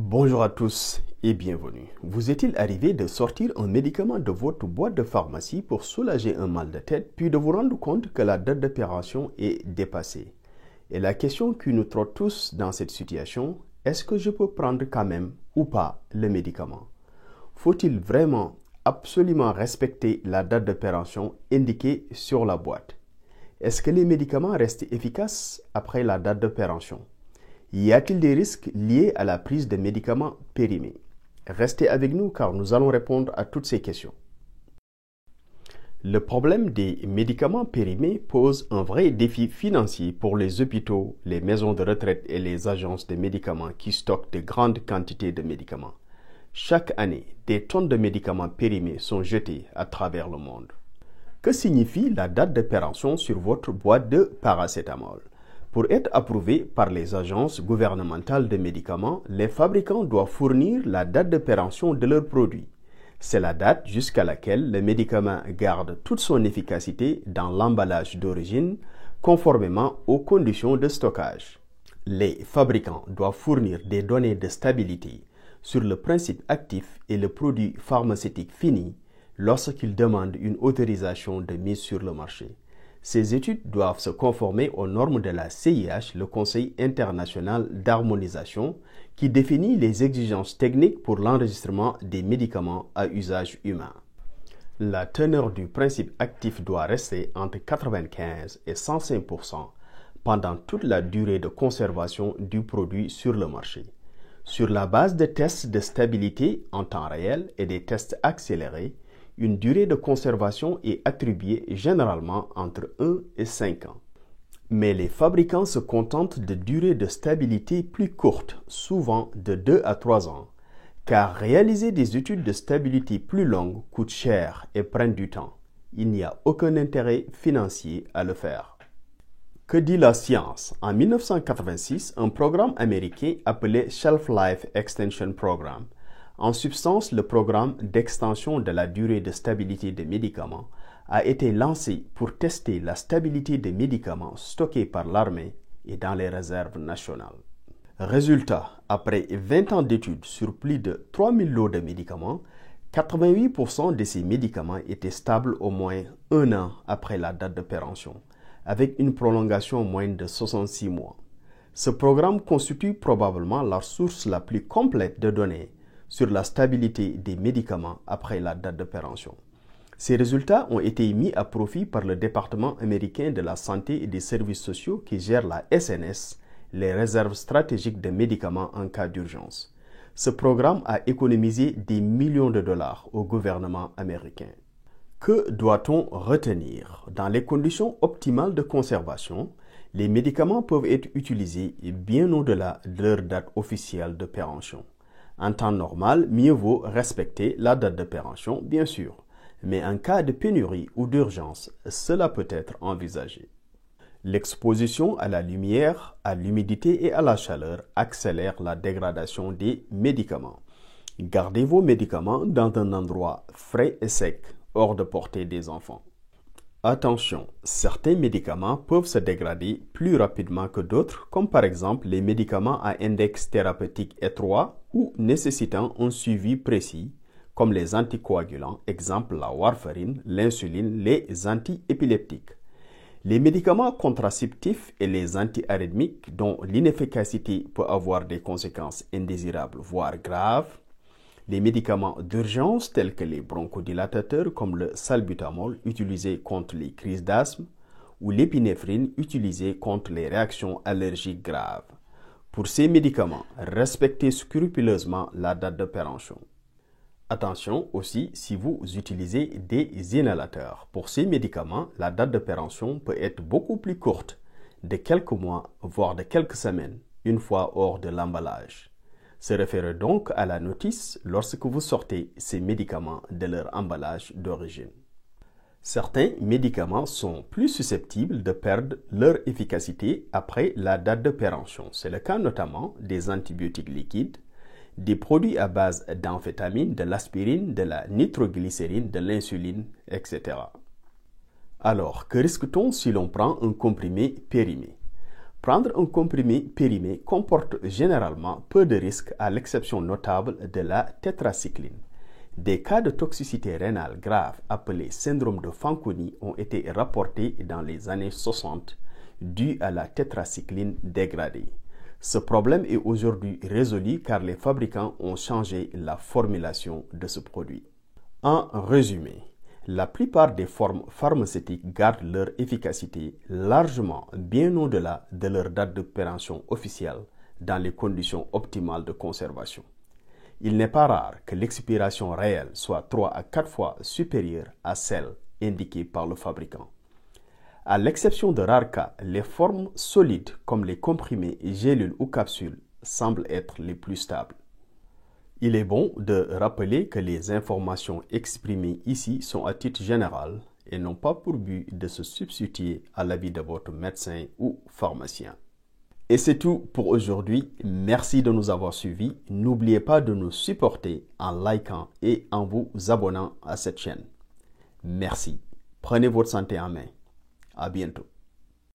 Bonjour à tous et bienvenue. Vous est-il arrivé de sortir un médicament de votre boîte de pharmacie pour soulager un mal de tête, puis de vous rendre compte que la date d'opération est dépassée? Et la question qui nous trotte tous dans cette situation, est-ce que je peux prendre quand même ou pas le médicament? Faut-il vraiment absolument respecter la date d'opération indiquée sur la boîte? Est-ce que les médicaments restent efficaces après la date d'opération? Y a-t-il des risques liés à la prise de médicaments périmés? Restez avec nous car nous allons répondre à toutes ces questions. Le problème des médicaments périmés pose un vrai défi financier pour les hôpitaux, les maisons de retraite et les agences de médicaments qui stockent de grandes quantités de médicaments. Chaque année, des tonnes de médicaments périmés sont jetés à travers le monde. Que signifie la date d'opération sur votre boîte de paracétamol? Pour être approuvé par les agences gouvernementales de médicaments, les fabricants doivent fournir la date de péremption de leurs produits. C'est la date jusqu'à laquelle le médicament garde toute son efficacité dans l'emballage d'origine, conformément aux conditions de stockage. Les fabricants doivent fournir des données de stabilité sur le principe actif et le produit pharmaceutique fini lorsqu'ils demandent une autorisation de mise sur le marché. Ces études doivent se conformer aux normes de la CIH, le Conseil international d'harmonisation, qui définit les exigences techniques pour l'enregistrement des médicaments à usage humain. La teneur du principe actif doit rester entre 95 et 105% pendant toute la durée de conservation du produit sur le marché. Sur la base de tests de stabilité en temps réel et des tests accélérés, une durée de conservation est attribuée généralement entre 1 et 5 ans. Mais les fabricants se contentent de durées de stabilité plus courtes, souvent de 2 à 3 ans, car réaliser des études de stabilité plus longues coûte cher et prennent du temps. Il n'y a aucun intérêt financier à le faire. Que dit la science? En 1986, un programme américain appelé Shelf Life Extension Program, en substance, le programme d'extension de la durée de stabilité des médicaments a été lancé pour tester la stabilité des médicaments stockés par l'armée et dans les réserves nationales. Résultat, après 20 ans d'études sur plus de 3000 lots de médicaments, 88% de ces médicaments étaient stables au moins un an après la date de péremption, avec une prolongation moyenne de 66 mois. Ce programme constitue probablement la source la plus complète de données sur la stabilité des médicaments après la date de péremption. Ces résultats ont été mis à profit par le département américain de la santé et des services sociaux qui gère la SNS, les réserves stratégiques de médicaments en cas d'urgence. Ce programme a économisé des millions de dollars au gouvernement américain. Que doit-on retenir? Dans les conditions optimales de conservation, les médicaments peuvent être utilisés bien au-delà de leur date officielle de péremption. En temps normal, mieux vaut respecter la date de péremption, bien sûr, mais en cas de pénurie ou d'urgence, cela peut être envisagé. L'exposition à la lumière, à l'humidité et à la chaleur accélère la dégradation des médicaments. Gardez vos médicaments dans un endroit frais et sec, hors de portée des enfants. Attention, certains médicaments peuvent se dégrader plus rapidement que d'autres, comme par exemple les médicaments à index thérapeutique étroit ou nécessitant un suivi précis, comme les anticoagulants, exemple la warfarine, l'insuline, les antiépileptiques. Les médicaments contraceptifs et les antiarythmiques, dont l'inefficacité peut avoir des conséquences indésirables, voire graves. Les médicaments d'urgence tels que les bronchodilatateurs comme le salbutamol utilisé contre les crises d'asthme ou l'épinéphrine utilisée contre les réactions allergiques graves. Pour ces médicaments, respectez scrupuleusement la date de péremption. Attention aussi si vous utilisez des inhalateurs. Pour ces médicaments, la date de péremption peut être beaucoup plus courte, de quelques mois, voire de quelques semaines, une fois hors de l'emballage. Se référez donc à la notice lorsque vous sortez ces médicaments de leur emballage d'origine. Certains médicaments sont plus susceptibles de perdre leur efficacité après la date de péremption. C'est le cas notamment des antibiotiques liquides, des produits à base d'amphétamine, de l'aspirine, de la nitroglycérine, de l'insuline, etc. Alors, que risque-t-on si l'on prend un comprimé périmé? Prendre un comprimé périmé comporte généralement peu de risques à l'exception notable de la tétracycline. Des cas de toxicité rénale grave appelés syndrome de Fanconi ont été rapportés dans les années 60 dus à la tétracycline dégradée. Ce problème est aujourd'hui résolu car les fabricants ont changé la formulation de ce produit. En résumé, la plupart des formes pharmaceutiques gardent leur efficacité largement bien au-delà de leur date de péremption officielle dans les conditions optimales de conservation. Il n'est pas rare que l'expiration réelle soit 3 à 4 fois supérieure à celle indiquée par le fabricant. À l'exception de rares cas, les formes solides comme les comprimés, gélules ou capsules semblent être les plus stables. Il est bon de rappeler que les informations exprimées ici sont à titre général et n'ont pas pour but de se substituer à l'avis de votre médecin ou pharmacien. Et c'est tout pour aujourd'hui. Merci de nous avoir suivis. N'oubliez pas de nous supporter en likant et en vous abonnant à cette chaîne. Merci. Prenez votre santé en main. À bientôt.